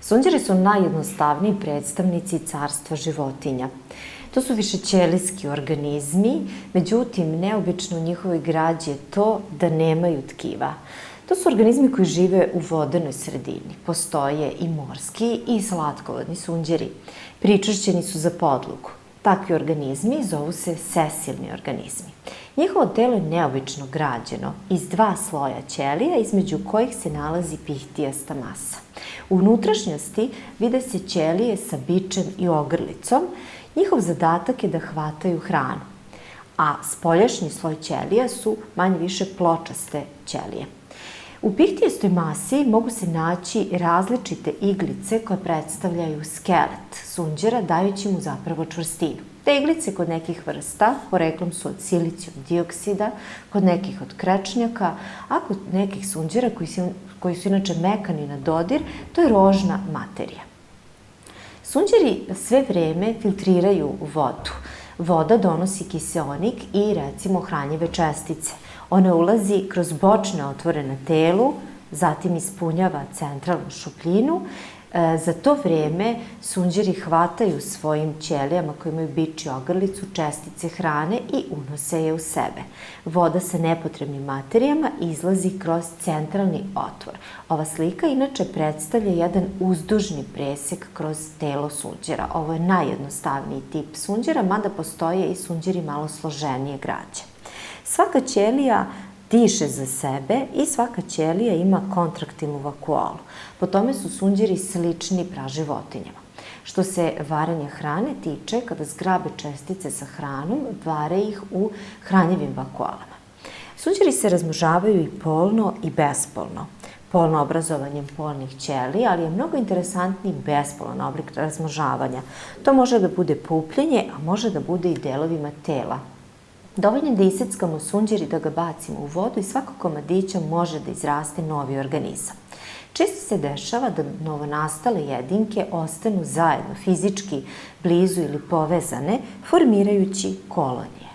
Sunđeri su najjednostavniji predstavnici carstva životinja. To su višećelijski organizmi, međutim, neobično u njihovoj građi je to da nemaju tkiva. To su organizmi koji žive u vodenoj sredini. Postoje i morski i slatkovodni sunđeri. Pričvršćeni su za podlogu. Takvi organizmi zovu se sesilni organizmi. Njihovo telo je neobično građeno iz dva sloja ćelija između kojih se nalazi pihtijasta masa. U unutrašnjosti vide se ćelije sa bičem i ogrlicom. Njihov zadatak je da hvataju hranu, a spoljašnji sloj ćelija su manje više pločaste ćelije. U pihtijastoj masi mogu se naći različite iglice koje predstavljaju skelet sunđera, dajući mu zapravo čvrstinu. Te iglice kod nekih vrsta poreklom su od silicijum dioksida, kod nekih od krečnjaka, a kod nekih sunđera koji su inače mekani na dodir, to je rožna materija. Sunđeri sve vreme filtriraju vodu. Voda donosi kiseonik i recimo hranjive čestice. Ona ulazi kroz bočne otvore na telu, zatim ispunjava centralnu šupljinu. Za to vreme sunđeri hvataju svojim ćelijama koje imaju bič i ogrlicu čestice hrane i unose je u sebe. Voda sa nepotrebnim materijama izlazi kroz centralni otvor. Ova slika inače predstavlja jedan uzdužni presek kroz telo sunđera. Ovo je najjednostavniji tip sunđera, mada postoje i sunđeri malo složenije građe. Svaka ćelija diše za sebe i svaka ćelija ima kontraktilnu vakuolu. Po tome su sunđeri slični praživotinjama. Što se varenja hrane tiče, kada zgrabe čestice sa hranom, vare ih u hranjivim vakuolama. Sunđeri se razmnožavaju i polno i bespolno. Polno obrazovanjem polnih ćelija, ali je mnogo interesantniji bespolan oblik razmnožavanja. To može da bude pupljenje, a može da bude i delovima tela. Dovoljno da iseckamo sunđer i da ga bacimo u vodu i svakog komadića može da izraste novi organizam. Često se dešava da novonastale jedinke ostanu zajedno, fizički blizu ili povezane, formirajući kolonije.